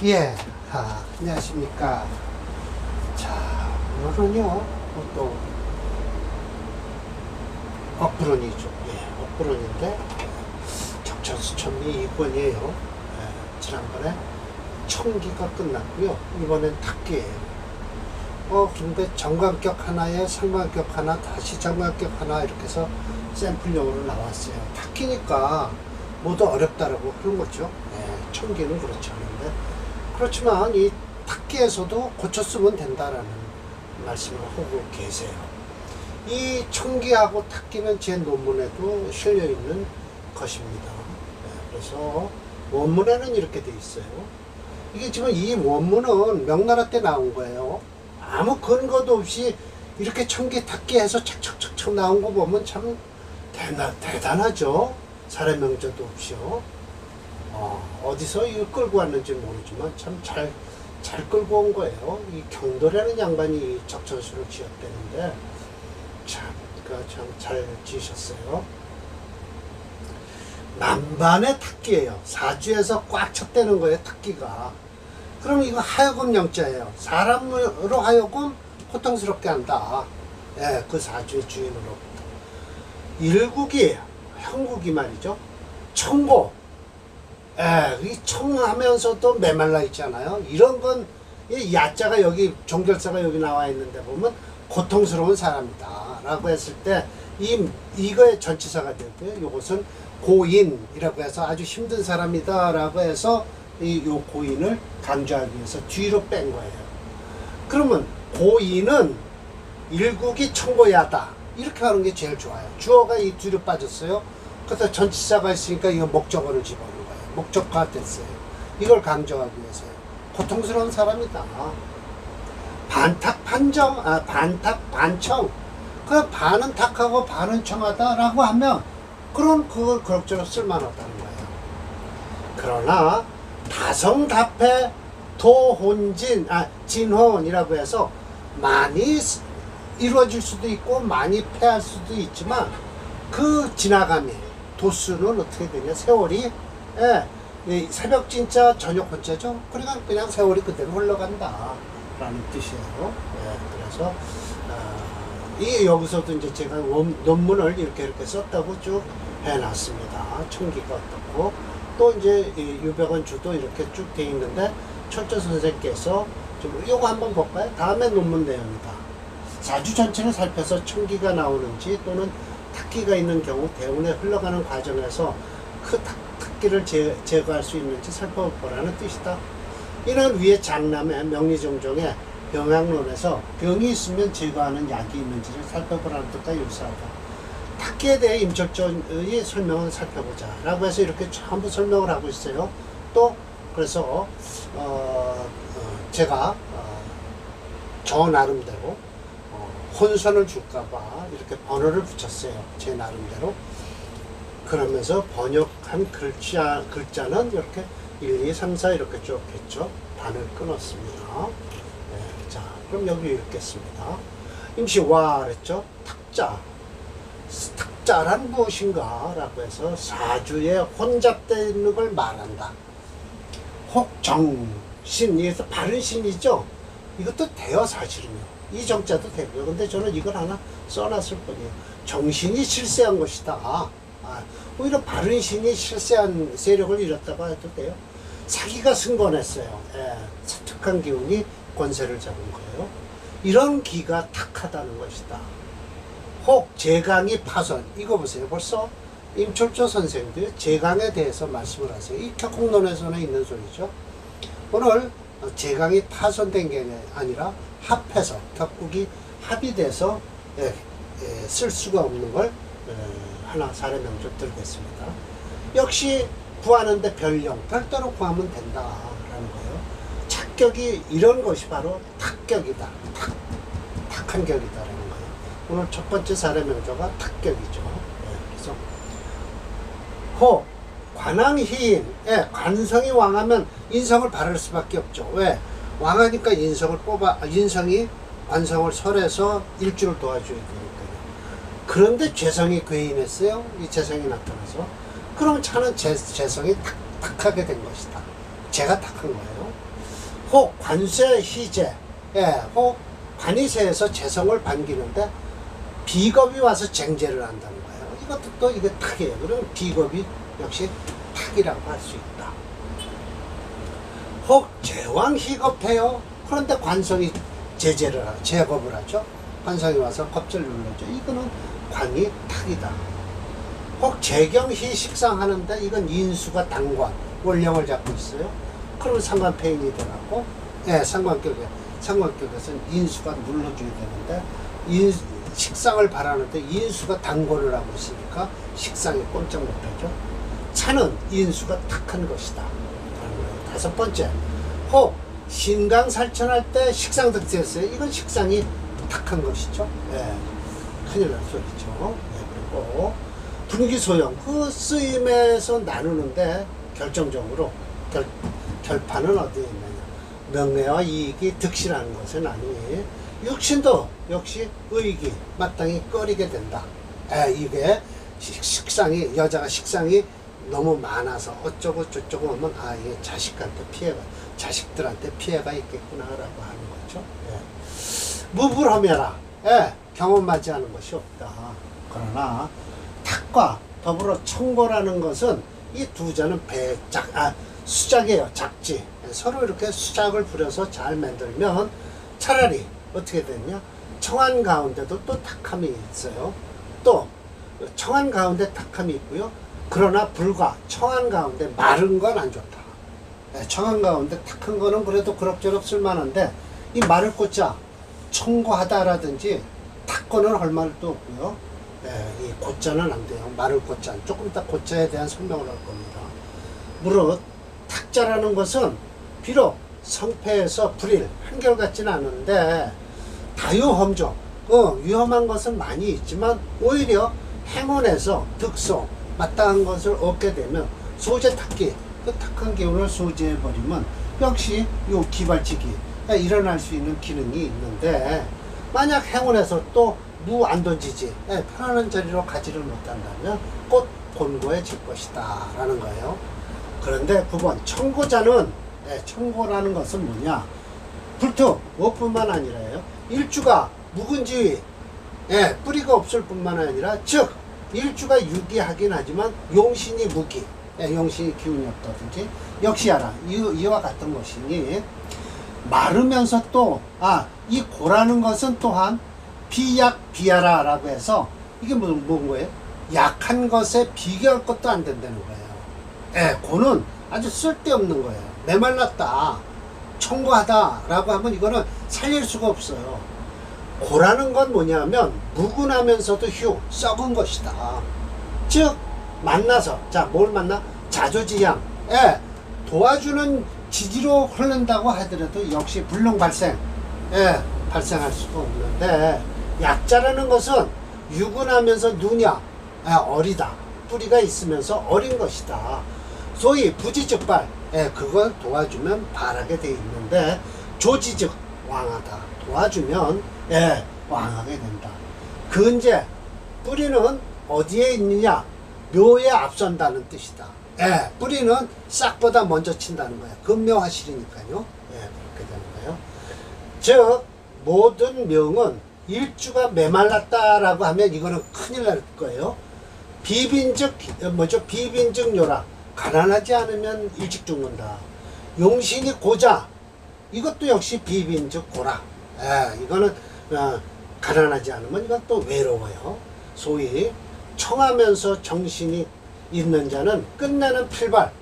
예, 안녕하십니까. 자, 오늘은요, 또, 억부론이죠. 예, 억부론인데, 적천수천리 2권이에요. 예, 지난번에 청기가 끝났고요. 이번엔 탁기예요. 근데 정관격 하나에 상관격 하나, 다시 정관격 하나, 이렇게 해서 샘플용으로 나왔어요. 탁기니까 모두 어렵다라고 그런 거죠. 예, 청기는 그렇지 않은데. 그렇지만 이 탁기에서도 고쳐 쓰면 된다라는 말씀을 하고 계세요. 이 청기하고 탁기는 제 논문에도 실려 있는 것입니다. 네, 그래서 원문에는 이렇게 돼 있어요. 이게 지금 이 원문은 명나라 때 나온 거예요. 아무 근거도 없이 이렇게 청기 탁기 해서 착착착착 나온 거 보면 참 대단하죠. 사례 명제도 없이요. 어디서 이거 끌고 왔는지 모르지만 참 잘 끌고 온 거예요. 이 경도라는 양반이 적천수를 지었다는데 참 잘 지으셨어요. 만반의 탁기예요. 사주에서 꽉 찼다는 거예요, 탁기가. 그럼 이거 하여금 영자예요. 사람으로 하여금 고통스럽게 한다. 예, 그 사주의 주인으로부터. 일국이, 형국이 말이죠. 청고. 예, 이 청하면서도 메말라 있잖아요. 이런 건, 이 야자가 여기, 종결사가 여기 나와 있는데 보면 고통스러운 사람이다. 라고 했을 때, 이거의 전치사가 되고요. 이것은 고인이라고 해서 아주 힘든 사람이다. 라고 해서 요 고인을 강조하기 위해서 뒤로 뺀 거예요. 그러면 고인은 일국이 청고야다. 이렇게 하는 게 제일 좋아요. 주어가 이 뒤로 빠졌어요. 그래서 전치사가 있으니까 이거 목적어를 집어넣는 거예요. 목적화 됐어요. 이걸 강조하기 위해서요. 고통스러운 사람이다. 반탁 반정, 반탁 반청. 그 반은 탁하고 반은 청하다라고 하면 그걸 그럭저럭 쓸만하다는 거예요. 그러나 다성답해 도혼진, 진혼이라고 해서 많이 이루어질 수도 있고 많이 패할 수도 있지만 그 지나감이 도수는 어떻게 되냐? 세월이 새벽 진짜 저녁 혼자죠. 그러니까 그냥 세월이 그대로 흘러간다 라는 뜻이에요. 그래서 여기서도 이제 제가 논문을 이렇게 썼다고 쭉 해놨습니다. 청기가 어떻고 또 이제 유백원 주도 이렇게 쭉 돼 있는데 철저 선생께서 좀 요거 한번 볼까요? 다음에 논문 내용이다. 사주 전체를 살펴서 청기가 나오는지 또는 탁기가 있는 경우 대운에 흘러가는 과정에서 그 탁기를 제거할 수 있는지 살펴보라는 뜻이다. 이는 위에 장남의 명리정종의 병약론에서 병이 있으면 제거하는 약이 있는지를 살펴보라는 뜻과 유사하다. 탁기에 대해 임철조의 설명을 살펴보자 라고 해서 이렇게 전부 설명을 하고 있어요. 또 그래서 제가 저 나름대로 혼선을 줄까봐 이렇게 번호를 붙였어요. 제 나름대로. 그러면서 번역한 글자는 이렇게 1, 2, 3, 4 이렇게 쭉 했죠. 반을 끊었습니다. 자, 그럼 여기 읽겠습니다. 임시와 그랬죠. 탁자. 탁자란 무엇인가? 라고 해서 사주에 혼잡되어 있는 걸 말한다. 혹정신, 이에서 바른 신이죠. 이것도 돼요, 사실은요. 이 정자도 되고요. 근데 저는 이걸 하나 써놨을 뿐이에요. 정신이 실세한 것이다. 오히려 바른 신이 실세한 세력을 잃었다고 해도 돼요. 사기가 승권했어요. 사특한 기운이 권세를 잡은 거예요. 이런 기가 탁하다는 것이다. 혹 제강이 파손. 이거 보세요. 벌써 임철조 선생도 제강에 대해서 말씀을 하세요. 이 격국론에서는 있는 소리죠. 오늘 제강이 파손된 게 아니라 합해서 격국이 합이 돼서 쓸 수가 없는 걸 하나 사례 명조 들겠습니다. 역시 구하는데 별령, 별도로 구하면 된다라는 거예요. 착격이 이런 것이 바로 탁격이다. 탁한 격이다라는 거예요. 오늘 첫 번째 사례 명조가 탁격이죠. 그래서 호 관왕희인, 관성이 왕하면 인성을 바를 수밖에 없죠. 왜? 왕하니까 인성이 관성을 설해서 일주를 도와줘야 되니까요. 그런데 죄성이 괴인했어요. 이 죄성이 나타나서. 그럼 차는 죄성이 탁하게 된 것이다. 제가 탁한 거예요. 혹 관세 희재, 예, 혹 관이세에서 재성을 반기는데 비겁이 와서 쟁제를 한다는 거예요. 이것도 또 이게 탁이에요. 그럼 비겁이 역시 탁이라고 할 수 있다. 혹 제왕 희겁해요. 그런데 관성이 제겁을 하죠. 관성이 와서 겁절 눌러죠. 이거는 관이 탁이다. 혹 재경희 식상하는데 이건 인수가 당관, 원령을 잡고 있어요. 그러면 상관폐인이 들어가고, 예, 상관격에서는 인수가 눌러줘야 되는데, 식상을 바라는데 인수가 당권을 하고 있으니까 식상이 꼼짝 못하죠. 차는 인수가 탁한 것이다. 다섯 번째, 혹 신강살천할 때 식상득세했어요. 이건 식상이 탁한 것이죠. 예, 큰일 날 소리죠. 예, 그리고 분기소용, 그 쓰임에서 나누는데 결정적으로 결판은 어디에 있느냐. 명예와 이익이 득실하는 것은 아니니 육신도 역시 의익이 마땅히 꺼리게 된다. 이게 식상이, 여자가 식상이 너무 많아서 어쩌고 저쩌고 하면 이게 자식들한테 피해가 있겠구나라고 하는 거죠. 무불허멸하, 경험하지 않은 것이 없다. 그러나 탁과 더불어 청고라는 것은 이 두 자는 수작이에요. 작지. 서로 이렇게 수작을 부려서 잘 만들면 차라리 어떻게 됐냐? 청한 가운데도 또 탁함이 있어요. 또 청한 가운데 탁함이 있고요. 그러나 불과 청한 가운데 마른 건 안 좋다. 청한 가운데 탁한 거는 그래도 그럭저럭 쓸만한데 이 마를 꽂자 청고하다라든지 탁거는 할 말도 없고요. 이 고자는 안 돼요. 마를 꽂자. 조금 이따 고자에 대한 설명을 할 겁니다. 무릇 탁자라는 것은 비록 성패에서 불일 한결같지는 않은데 다유험조, 위험한 것은 많이 있지만 오히려 행운에서 득소, 마땅한 것을 얻게 되면 소재 탁기, 그 탁한 기운을 소재해버리면 역시 요 기발치기 일어날 수 있는 기능이 있는데 만약 행운에서 또 무 안 던지지, 편안한 자리로 가지를 못한다면 곧 곤고해질 것이다 라는 거예요. 그런데 9번 청고자는, 청고라는 것은 뭐냐, 불특 무엇뿐만 아니라요, 일주가 묵은지, 뿌리가 없을 뿐만 아니라 즉 일주가 유기하긴 하지만 용신이 무기, 용신이 기운이 없다든지 역시 알아. 이와 같은 것이니 마르면서 또 이 고라는 것은 또한 비약 비하라 라고 해서 이게 뭔 거예요? 약한 것에 비교할 것도 안 된다는 거예요. 고는 아주 쓸데없는 거예요. 메말랐다, 청고하다 라고 하면 이거는 살릴 수가 없어요. 고라는 건 뭐냐면 묵은하면서도 썩은 것이다. 즉 만나서, 뭘 만나? 자조지양, 도와주는 지지로 흐른다고 하더라도 역시 불능 발생, 발생할 수가 없는데 약자라는 것은 유근하면서 누냐, 어리다, 뿌리가 있으면서 어린 것이다. 소위 부지즉발, 그걸 도와주면 발하게 돼 있는데 조지즉 왕하다, 도와주면 왕하게 된다. 근제 뿌리는 어디에 있느냐? 묘에 앞선다는 뜻이다. 뿌리는 싹보다 먼저 친다는 거예요. 근묘화실이니까요. 그렇게 되는 거예요. 즉 모든 명은 일주가 메말랐다라고 하면 이거는 큰일 날 거예요. 비빈즉 비빈즉 요라, 가난하지 않으면 일찍 죽는다. 용신이 고자, 이것도 역시 비빈즉 고라. 이거는 가난하지 않으면 이건 또 외로워요. 소위 청하면서 정신이 있는 자는 끝내는 필발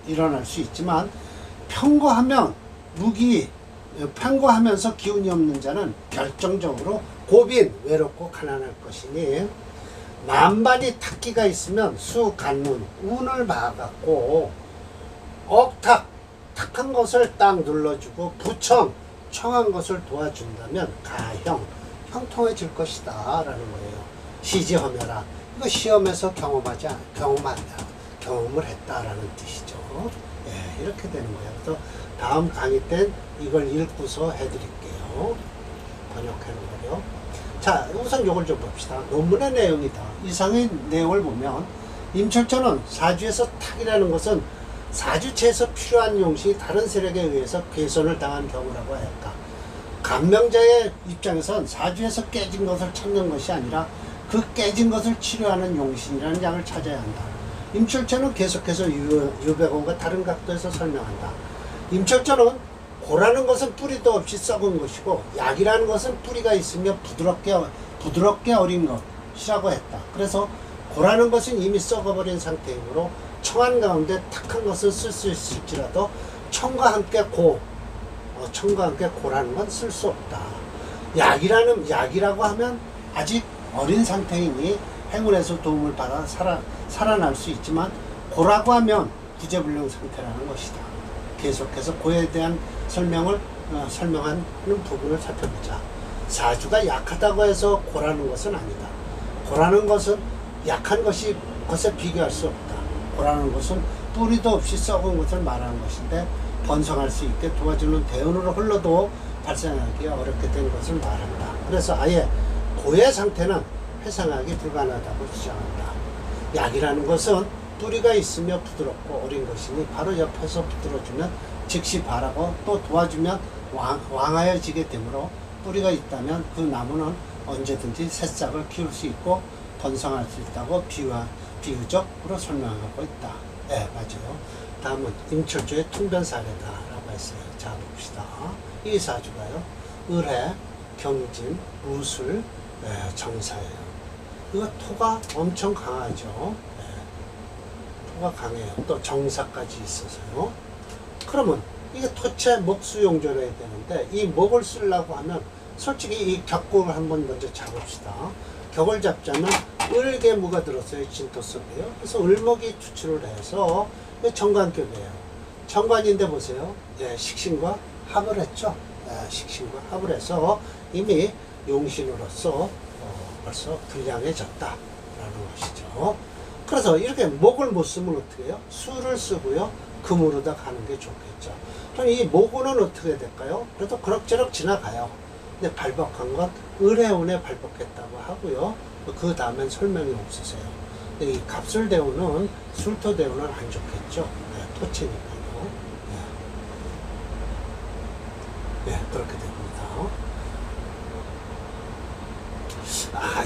일어날 수 있지만 편고하면서 기운이 없는 자는 결정적으로 고빈, 외롭고 가난할 것이니 만반이 탁기가 있으면 수간문, 운을 봐갖고 억탁, 탁한 것을 딱 눌러주고 부청, 청한 것을 도와준다면 가형, 형통해질 것이다 라는 거예요. 시지허멸하, 이거 시험에서 경험을 했다라는 뜻이죠. 이렇게 되는 거예요. 그래서 다음 강의 땐 이걸 읽고서 해드릴게요. 번역해놓은 거요. 자, 우선 요걸 좀 봅시다. 논문의 내용이다. 이상의 내용을 보면 임철천은 사주에서 탁이라는 것은 사주체에서 필요한 용신이 다른 세력에 의해서 훼손을 당한 경우라고 할까. 감명자의 입장에선 사주에서 깨진 것을 찾는 것이 아니라 그 깨진 것을 치료하는 용신이라는 양을 찾아야 한다. 임철철은 계속해서 유배공과 다른 각도에서 설명한다. 임철철은 고라는 것은 뿌리도 없이 썩은 것이고 약이라는 것은 뿌리가 있으며 부드럽게 어린 것이라고 했다. 그래서 고라는 것은 이미 썩어버린 상태이므로 청한 가운데 탁한 것을 쓸 수 있을지라도 청과 함께 고라는 건 쓸 수 없다. 약이라고 하면 아직 어린 상태이니 행운에서 도움을 받아 살아날 수 있지만 고라고 하면 구제불능 상태라는 것이다. 계속해서 고에 대한 설명하는 부분을 살펴보자. 사주가 약하다고 해서 고라는 것은 아니다. 고라는 것은 약한 것에 비교할 수 없다. 고라는 것은 뿌리도 없이 썩은 것을 말하는 것인데 번성할 수 있게 도와주는 대운으로 흘러도 발생하기 어렵게 된 것을 말한다. 그래서 아예 고의 상태는 회상하기 불가능하다고 주장한다. 약이라는 것은 뿌리가 있으며 부드럽고 어린 것이니 바로 옆에서 붙들어주면 즉시 바라고 또 도와주면 왕하여지게 되므로 뿌리가 있다면 그 나무는 언제든지 새싹을 키울 수 있고 번성할 수 있다고 비유적으로 설명하고 있다. 네, 맞아요. 다음은 임철조의 통변 사례다라고 했어요. 자, 봅시다. 이 사주가요, 을해, 경진, 무술, 정사예요. 이거 토가 엄청 강하죠. 토가 강해요. 또 정사까지 있어서요. 그러면 이게 토체 목수용조를 해야 되는데 이 목을 쓰려고 하면 솔직히 이 격국을 한번 먼저 잡읍시다. 격을 잡자면 을계무가 들었어요. 진토 속에요. 그래서 을목이 추출을 해서 정관격이에요. 정관인데 보세요. 식신과 합을 했죠. 식신과 합을 해서 이미 용신으로서 벌써 불량해졌다라는 것이죠. 그래서 이렇게 목을 못 쓰면 어떻게 해요? 수를 쓰고요. 금으로다 가는 게 좋겠죠. 그럼 이 목은 어떻게 될까요? 그래도 그럭저럭 지나가요. 근데 발복한 건 을해운에 발복했다고 하고요. 그 다음엔 설명이 없으세요. 근데 이 갑술대운은 술토대운은 안 좋겠죠. 토치니까요. 그렇게 됩니다.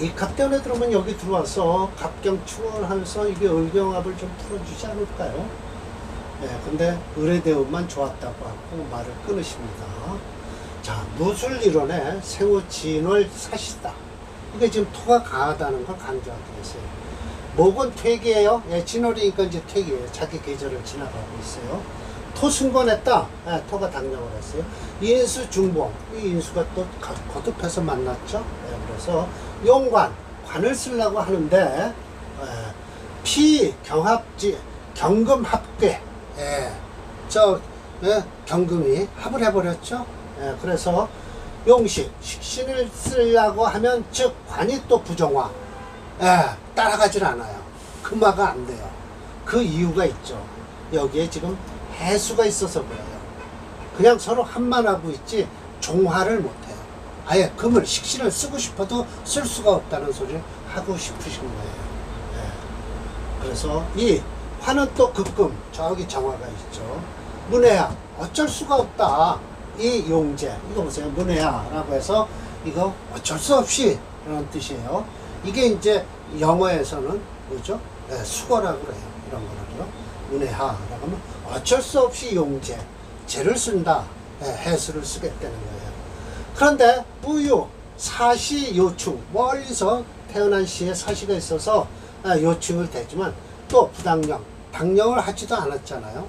이 갑대운에 들어오면 여기 들어와서 갑경충을 하면서 이게 을경합을 좀 풀어주지 않을까요? 근데 을해대운만 좋았다고 하고 말을 끊으십니다. 자, 무술이론에 생우진월 사시다. 이게 지금 토가 강하다는 걸 강조하게 했어요. 목은 퇴기예요. 진월이니까 이제 퇴기예요. 자기 계절을 지나가고 있어요. 토 승권했다. 토가 당력을 했어요. 인수 중봉. 이 인수가 또 거듭해서 만났죠. 그래서 용관, 관을 쓰려고 하는데 피 경합지 경금 합괴. 경금이 합을 해버렸죠. 그래서 용신, 식신을 쓰려고 하면 즉 관이 또 부정화. 따라가질 않아요. 금화가 안 돼요. 그 이유가 있죠. 여기에 지금 해수가 있어서 그래요. 그냥 서로 합만 하고 있지 종화를 못해요. 아예 금을 식신을 쓰고 싶어도 쓸 수가 없다는 소리를 하고 싶으신 거예요. 그래서 이 화는 또 극금, 저기 정화가 있죠. 문해야, 어쩔 수가 없다. 이 용제, 이거 보세요. 문해야라고 해서 이거 어쩔 수 없이 라는 뜻이에요. 이게 이제 영어에서는 뭐죠? 수거라고 그래요. 이런 거를요. 문해하라고 하면 어쩔 수 없이 용제, 제를 쓴다. 해수를 쓰겠다는 거예요. 그런데 뿌유, 사시, 요충, 멀리서 태어난 시에 사시가 있어서 요충을 대지만 또 부당령, 당령을 하지도 않았잖아요.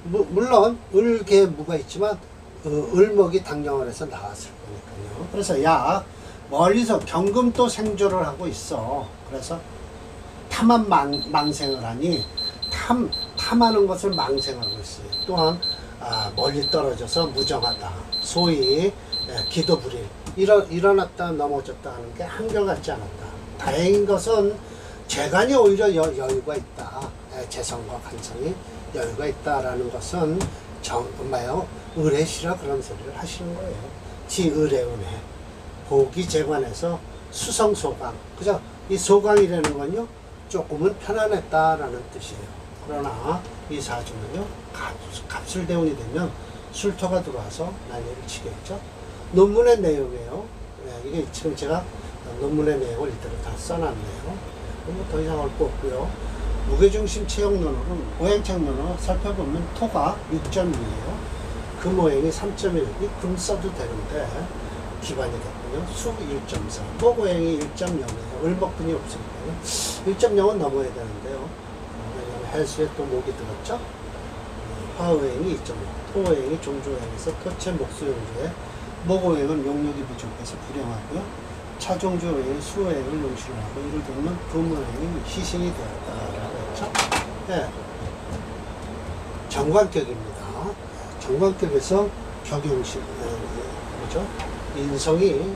물론 을계무가 있지만 을목이 당령을 해서 나왔을 거니까요. 그래서 야 멀리서 경금도 생조를 하고 있어. 그래서 탐한 망생을 하니 탐하는 것을 망생하고 있어요. 또한 멀리 떨어져서 무정하다. 소위 기도불일 일어났다 넘어졌다 하는 게 한결같지 않았다. 다행인 것은 재간이 오히려 여유가 있다. 재성과 간성이 여유가 있다라는 것은 정말요 을해시라 그런 소리를 하시는 거예요. 지을해운해 보기 재관에서 수성소강, 그죠? 이 소강이라는 건요 조금은 편안했다라는 뜻이에요. 그러나 이 사주는요, 갑술대운이 되면 술토가 들어와서 난리를 치겠죠. 논문의 내용이에요. 예, 이게 지금 제가 논문의 내용을 이대로 다 써놨네요. 더 이상 할 거 없고요. 무게중심 체형론으로는 오행착론으로 살펴보면 토가 6.2예요. 금 오행이 3.1이 금 써도 되는데 기반이겠군요. 수 1.4, 목 오행이 1.0이에요. 을목분이 없으니까요. 1.0은 넘어야 되는데요. 왜냐하면 해수에 또 목이 들었죠. 화오행이 2.5, 토오행이 종조오행에서 토체 목수용조에, 목오행은 용력이 부족해서 불행하고요. 차종조오행이 수오행을 용신을 하고, 이를 들면 금오행이 희신이 되었다라고 했죠. 네. 정관격입니다. 정관격에서 격용신, 뭐죠? 인성이,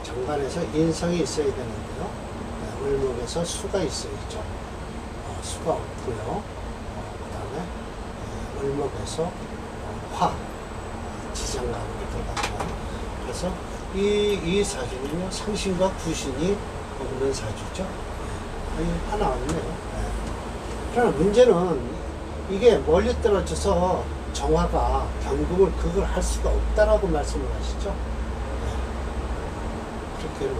정관에서 인성이 있어야 되는데요. 을목에서 수가 있어야죠. 수가 없고요. 그 다음에 을목에서 화, 지장간으로 들어가고, 그래서 이 사주는요, 상신과 구신이 없는 사주죠. 하나 없네요. 그러나 문제는 이게 멀리 떨어져서 정화가 경금을 그걸 할 수가 없다라고 말씀을 하시죠. 그렇게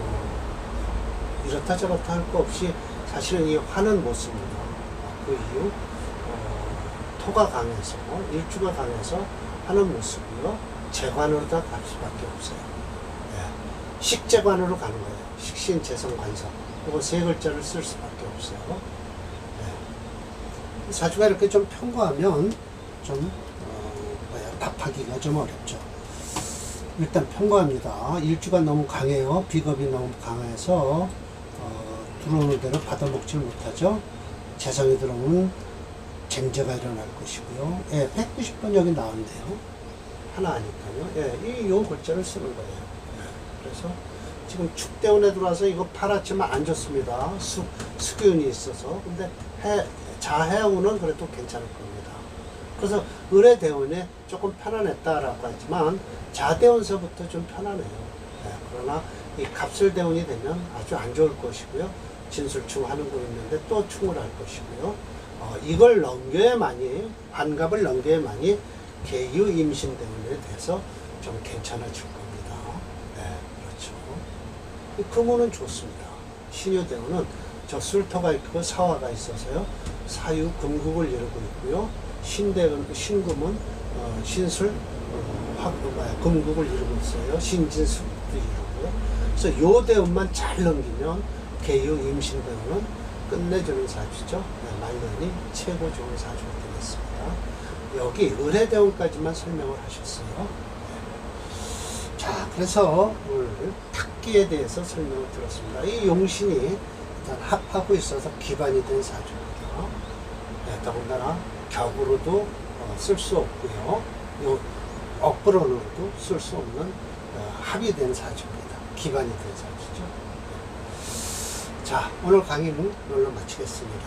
이렇다 저렇다 할 거 없이 사실은 이 화는 못 씁니다. 그 이유, 토가 강해서, 일주가 강해서 화는 못 쓰고요. 재관으로 다 갈 수밖에 없어요. 식재관으로 가는 거예요. 식신, 재성, 관성. 이거 세 글자를 쓸 수밖에 없어요. 사주가 이렇게 좀 평고하면 좀 답하기가 좀 어렵죠. 일단 평고합니다. 일주가 너무 강해요. 비겁이 너무 강해서 들어오는 대로 받아먹질 못하죠. 재성이 들어오면 쟁제가 일어날 것이고요. 190번 여기 나왔네요. 하나 하니까요. 요 글자를 쓰는 거예요. 그래서 지금 축대운에 들어와서 이거 팔았지만 안 좋습니다. 수기운이 있어서. 근데 자해운은 그래도 괜찮을 겁니다. 그래서 을의 대운에 조금 편안했다라고 하지만 자대운서부터 좀 편안해요. 그러나 이 갑술대운이 되면 아주 안 좋을 것이고요. 진술충 하는 거 있는데 또 충을 할 것이고요. 이걸 넘겨야만이, 환갑을 넘겨야만이 개유 임신대운에 대해서 좀 괜찮아질 겁니다. 그렇죠. 금운은 좋습니다. 신유대운은 저 술토가 있고 사화가 있어서요. 사유 금국을 이루고 있고요. 신금은 신술 금국을 이루고 있어요. 신진술도 이루고요. 그래서 요 대운만 잘 넘기면 개유 임신대운은 끝내주는 사주죠. 말년이 최고 좋은 사주가 되겠습니다. 여기 을의 대운까지만 설명을 하셨어요. 자, 그래서 오늘 탁기에 대해서 설명을 드렸습니다. 이 용신이 일단 합하고 있어서 기반이 된 사주입니다. 더군다나 격으로도 쓸 수 없고요. 억부로도 쓸 수 없는 합이 된 사주입니다. 기반이 된 사주죠. 자, 오늘 강의는 이걸로 마치겠습니다.